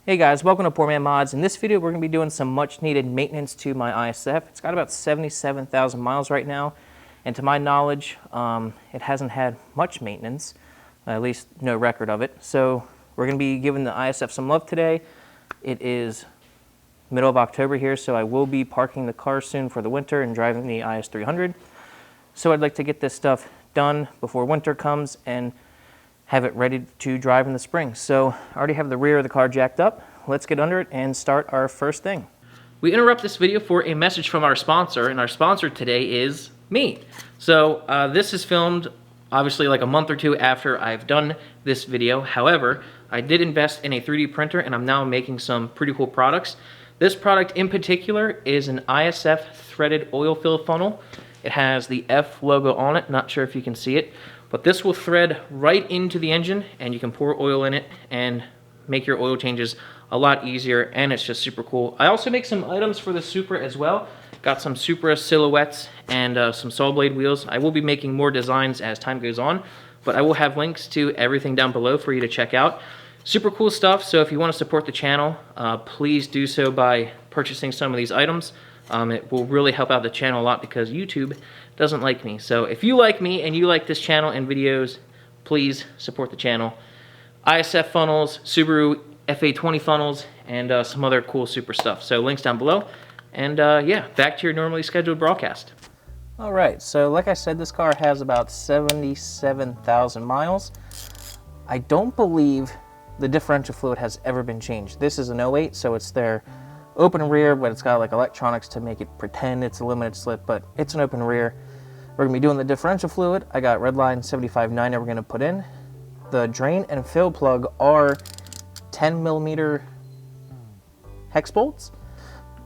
Hey guys, welcome to Poor Man Mods. In this video, we're going to be doing some much needed maintenance to my ISF. It's got about 77,000 miles right now, and to my knowledge, it hasn't had much maintenance, at least no record of it. So we're going to be giving the ISF some love today. It is middle of October here, so I will be parking the car soon for the winter and driving the IS300. So I'd like to get this stuff done before winter comes and have it ready to drive in the spring. So I already have the rear of the car jacked up. Let's get under it and start our first thing. We interrupt this video for a message from our sponsor, and our sponsor today is me. So this is filmed obviously like a month or two after I've done this video. However, I did invest in a 3D printer and I'm now making some pretty cool products. This product in particular is an ISF threaded oil fill funnel. It has the F logo on it, not sure if you can see it. But this will thread right into the engine and you can pour oil in it and make your oil changes a lot easier, and it's just super cool. I also make some items for the Supra as well. Got some Supra silhouettes and some saw blade wheels. I will be making more designs as time goes on, but I will have links to everything down below for you to check out. Super cool stuff, so if you want to support the channel, please do so by purchasing some of these items. It will really help out the channel a lot because YouTube doesn't like me. So if you like me and you like this channel and videos, please support the channel. ISF funnels, Subaru FA20 funnels, and some other cool super stuff. So links down below. And yeah, back to your normally scheduled broadcast. All right, so like I said, this car has about 77,000 miles. I don't believe the differential fluid has ever been changed. This is an 08, so it's their open rear, but it's got like electronics to make it pretend it's a limited slip, but it's an open rear. We're gonna be doing the differential fluid. I got Redline 75/9 that we're gonna put in. The drain and fill plug are 10mm hex bolts,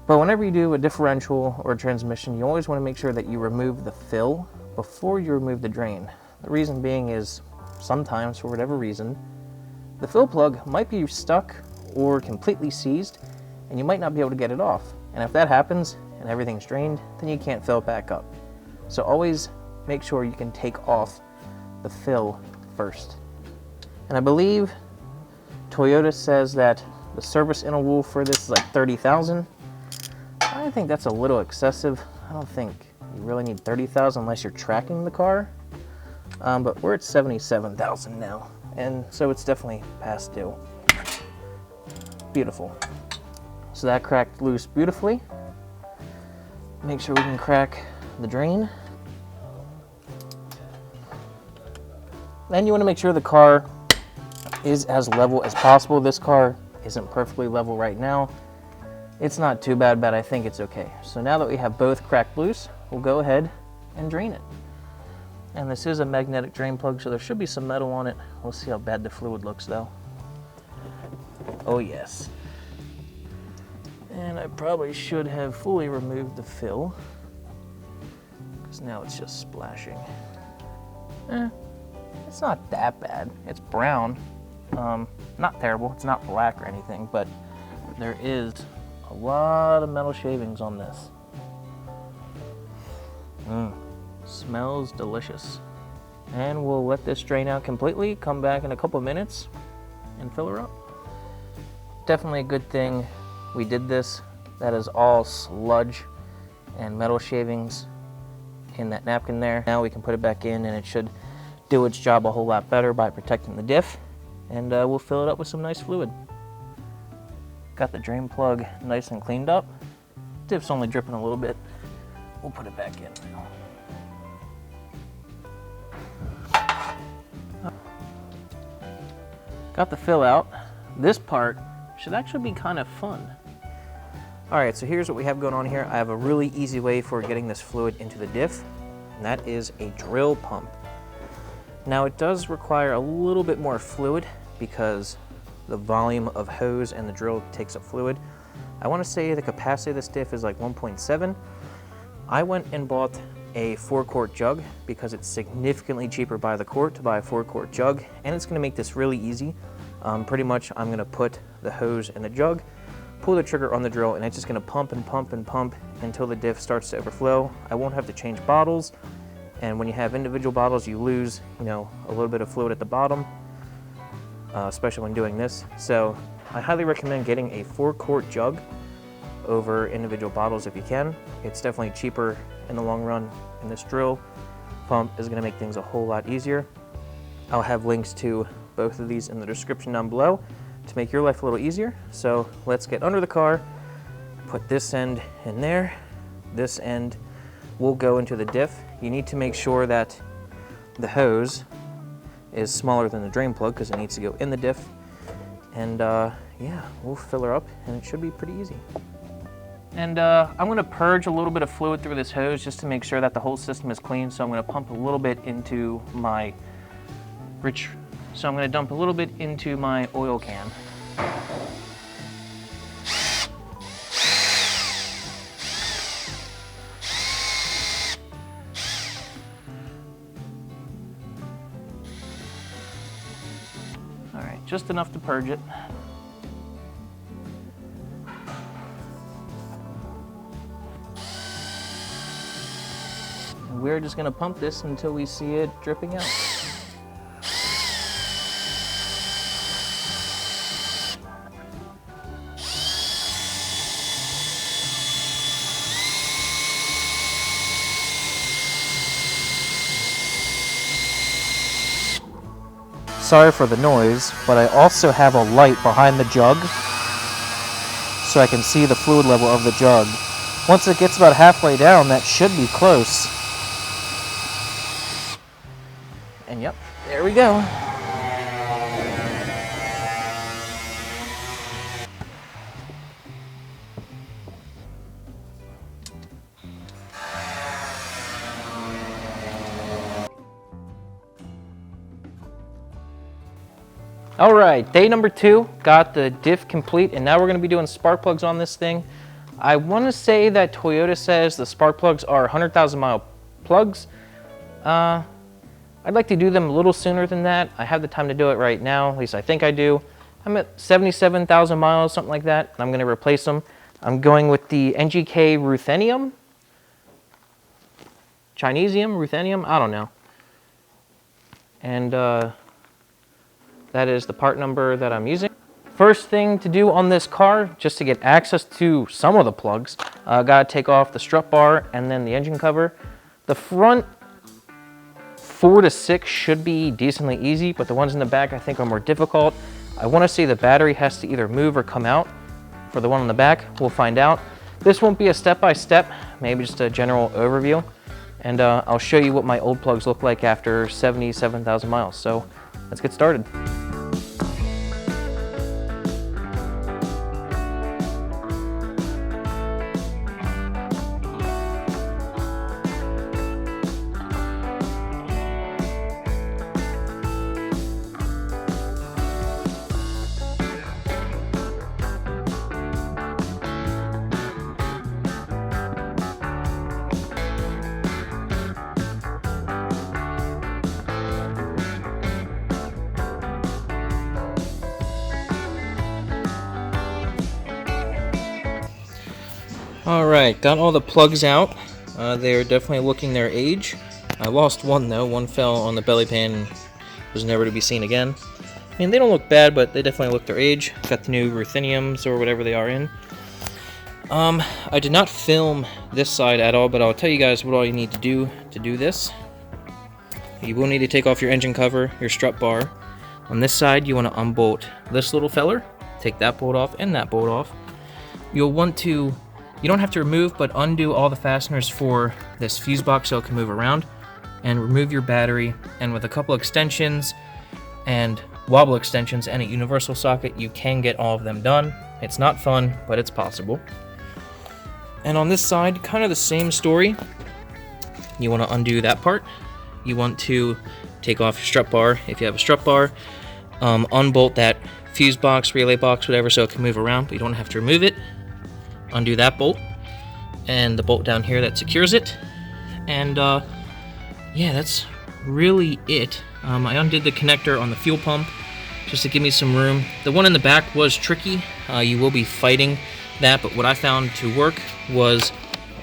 but whenever you do a differential or a transmission, you always want to make sure that you remove the fill before you remove the drain. The reason being is sometimes, for whatever reason, the fill plug might be stuck or completely seized, and you might not be able to get it off. And if that happens and everything's drained, then you can't fill it back up. So always make sure you can take off the fill first. And I believe Toyota says that the service interval for this is like 30,000. I think that's a little excessive. I don't think you really need 30,000 unless you're tracking the car. But we're at 77,000 now, and so it's definitely past due. Beautiful. So that cracked loose beautifully. Make sure we can crack the drain. Then you want to make sure the car is as level as possible. This car isn't perfectly level right now. It's not too bad, but I think it's okay. So now that we have both cracked loose, we'll go ahead and drain it. And this is a magnetic drain plug, so there should be some metal on it. We'll see how bad the fluid looks though. Oh yes. And I probably should have fully removed the fill, because now it's just splashing. It's not that bad. It's brown. Not terrible. It's not black or anything, but there is a lot of metal shavings on this. Smells delicious. And we'll let this drain out completely, come back in a couple minutes, and fill her up. Definitely a good thing we did this. That is all sludge and metal shavings in that napkin there. Now we can put it back in and it should do its job a whole lot better by protecting the diff. And we'll fill it up with some nice fluid. Got the drain plug nice and cleaned up. Diff's only dripping a little bit. We'll put it back in now. Got the fill out. This part should actually be kind of fun. Alright, so here's what we have going on here. I have a really easy way for getting this fluid into the diff, and that is a drill pump. Now it does require a little bit more fluid because the volume of hose and the drill takes up fluid. I want to say the capacity of this diff is like 1.7. I went and bought a 4-quart jug because it's significantly cheaper by the quart to buy a 4-quart jug, and it's going to make this really easy. Pretty much I'm going to put the hose in the jug, pull the trigger on the drill, and it's just going to pump and pump and pump until the diff starts to overflow. I won't have to change bottles. And when you have individual bottles, you lose, a little bit of fluid at the bottom, especially when doing this. So I highly recommend getting a 4-quart jug over individual bottles if you can. It's definitely cheaper in the long run, and this drill pump is going to make things a whole lot easier. I'll have links to both of these in the description down below to make your life a little easier. So let's get under the car, put this end in there. This end will go into the diff. You need to make sure that the hose is smaller than the drain plug because it needs to go in the diff. And yeah, we'll fill her up and it should be pretty easy. And I'm going to purge a little bit of fluid through this hose just to make sure that the whole system is clean. So I'm going to pump a little bit into my dump a little bit into my oil can. All right, just enough to purge it. And we're just going to pump this until we see it dripping out. Sorry for the noise, but I also have a light behind the jug so I can see the fluid level of the jug. Once it gets about halfway down, that should be close. And yep, there we go. All right, day number 2, got the diff complete, and now we're going to be doing spark plugs on this thing. I want to say that Toyota says the spark plugs are 100,000 mile plugs. I'd like to do them a little sooner than that. I have the time to do it right now, at least I think I do. I'm at 77,000 miles, something like that, and I'm going to replace them. I'm going with the NGK ruthenium, Chinesium, ruthenium, I don't know. And that is the part number that I'm using. First thing to do on this car, just to get access to some of the plugs, gotta take off the strut bar and then the engine cover. The front 4 to 6 should be decently easy, but the ones in the back I think are more difficult. I wanna say the battery has to either move or come out. For the one on the back, we'll find out. This won't be a step-by-step, maybe just a general overview. And I'll show you what my old plugs look like after 77,000 miles. So let's get started. Alright, got all the plugs out. They are definitely looking their age. I lost one though. One fell on the belly pan and was never to be seen again. I mean, they don't look bad, but they definitely look their age. Got the new rutheniums or whatever they are in. I did not film this side at all, but I'll tell you guys what all you need to do this. You will need to take off your engine cover, your strut bar. On this side, you want to unbolt this little feller. Take that bolt off and that bolt off. You'll want to, you don't have to remove, but undo all the fasteners for this fuse box so it can move around. And remove your battery, and with a couple extensions and wobble extensions and a universal socket, you can get all of them done. It's not fun, but it's possible. And on this side, kind of the same story. You want to undo that part. You want to take off your strut bar if you have a strut bar. Unbolt that fuse box, relay box, whatever, so it can move around, but you don't have to remove it. Undo that bolt and the bolt down here that secures it. And yeah, that's really it. I undid the connector on the fuel pump just to give me some room. The one in the back was tricky. You will be fighting that, but what I found to work was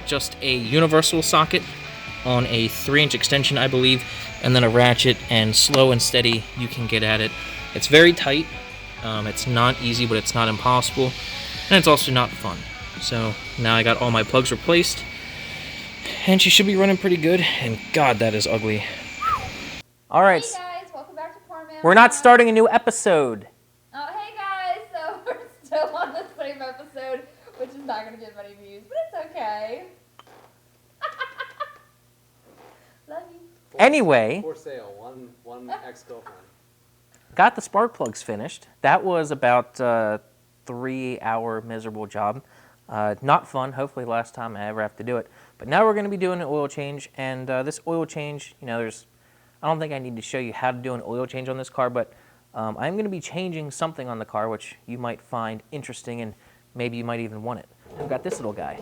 just a universal socket on a 3-inch extension, I believe, and then a ratchet, and slow and steady you can get at it. It's very tight, It's not easy, but it's not impossible, and it's also not fun. So now I got all my plugs replaced, and she should be running pretty good, and God, that is ugly. All right. Hey guys, welcome back to Poor Man. We're not starting a new episode. Oh, hey guys, so we're still on the same episode, which is not going to get many views, but it's okay. Love you. Anyway. For sale, one ex-girlfriend. Got the spark plugs finished. That was about a 3-hour miserable job. Not fun. Hopefully last time I ever have to do it. But now we're going to be doing an oil change, and this oil change, I don't think I need to show you how to do an oil change on this car, but I'm going to be changing something on the car which you might find interesting, and maybe you might even want it. I've got this little guy.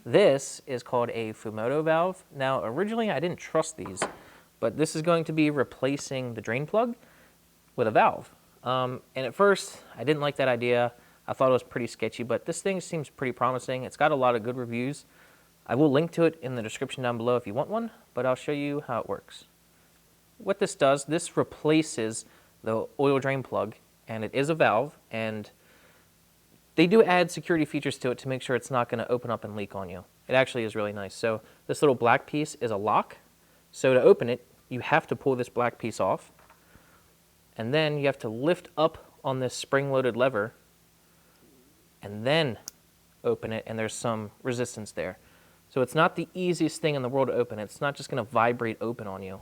This is called a Fumoto valve. Now, originally I didn't trust these, but this is going to be replacing the drain plug with a valve. And at first, I didn't like that idea. I thought it was pretty sketchy, but this thing seems pretty promising. It's got a lot of good reviews. I will link to it in the description down below if you want one, but I'll show you how it works. What this does, this replaces the oil drain plug, and it is a valve, and they do add security features to it to make sure it's not going to open up and leak on you. It actually is really nice. So this little black piece is a lock. So to open it, you have to pull this black piece off, and then you have to lift up on this spring-loaded lever and then open it, and there's some resistance there. So it's not the easiest thing in the world to open. It's not just going to vibrate open on you.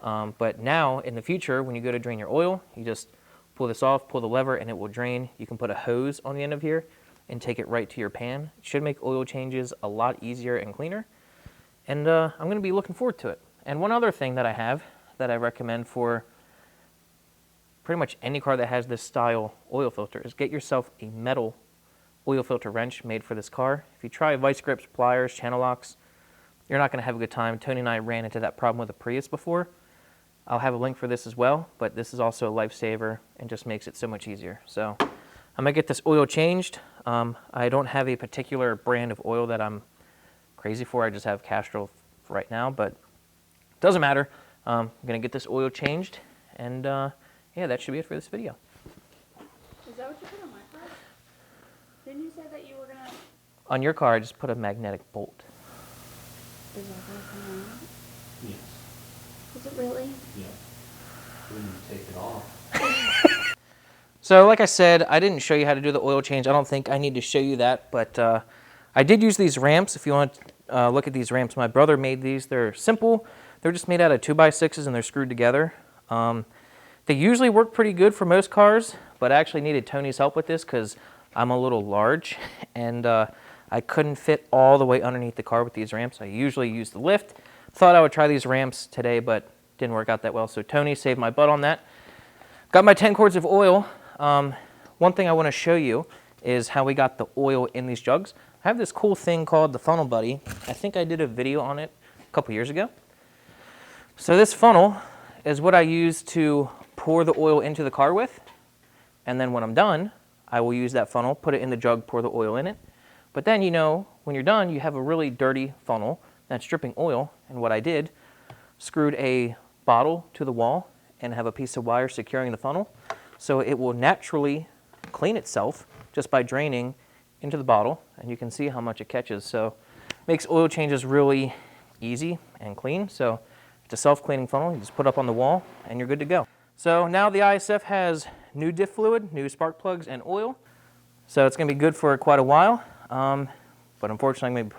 But now, in the future, when you go to drain your oil, you just pull this off, pull the lever, and it will drain. You can put a hose on the end of here and take it right to your pan. It should make oil changes a lot easier and cleaner. And I'm going to be looking forward to it. And one other thing that I have that I recommend for pretty much any car that has this style oil filter is get yourself a metal oil filter wrench made for this car. If you try vice grips, pliers, channel locks, you're not going to have a good time. Tony and I ran into that problem with a Prius before. I'll have a link for this as well, but this is also a lifesaver and just makes it so much easier. So I'm going to get this oil changed. I don't have a particular brand of oil that I'm crazy for. I just have Castrol right now, but it doesn't matter. I'm going to get this oil changed, and yeah, that should be it for this video. Is that what you put on my car? Didn't you say that you were going to... On your car, I just put a magnetic bolt. Is that going to come out? Yes. Is it really? Yeah. When you take it off. So like I said, I didn't show you how to do the oil change. I don't think I need to show you that, but I did use these ramps. If you want to look at these ramps, my brother made these. They're simple. They're just made out of 2x6s, and they're screwed together. They usually work pretty good for most cars, but I actually needed Tony's help with this because I'm a little large, and I couldn't fit all the way underneath the car with these ramps. I usually use the lift. Thought I would try these ramps today, but didn't work out that well, so Tony saved my butt on that. Got my 10 quarts of oil. One thing I want to show you is how we got the oil in these jugs. I have this cool thing called the Funnel Buddy. I think I did a video on it a couple years ago. So this funnel is what I use to pour the oil into the car with, and then when I'm done, I will use that funnel, put it in the jug, pour the oil in it. But then, when you're done, you have a really dirty funnel that's dripping oil, and what I did, screwed a bottle to the wall and have a piece of wire securing the funnel, so it will naturally clean itself just by draining into the bottle, and you can see how much it catches. So it makes oil changes really easy and clean. So it's a self-cleaning funnel. You just put it up on the wall, and you're good to go. So now the ISF has new diff fluid, new spark plugs, and oil. So it's going to be good for quite a while. But unfortunately,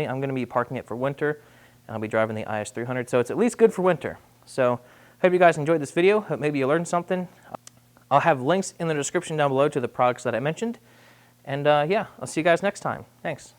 I'm going to be parking it for winter, and I'll be driving the IS300. So it's at least good for winter. So hope you guys enjoyed this video. Hope maybe you learned something. I'll have links in the description down below to the products that I mentioned. And yeah, I'll see you guys next time. Thanks.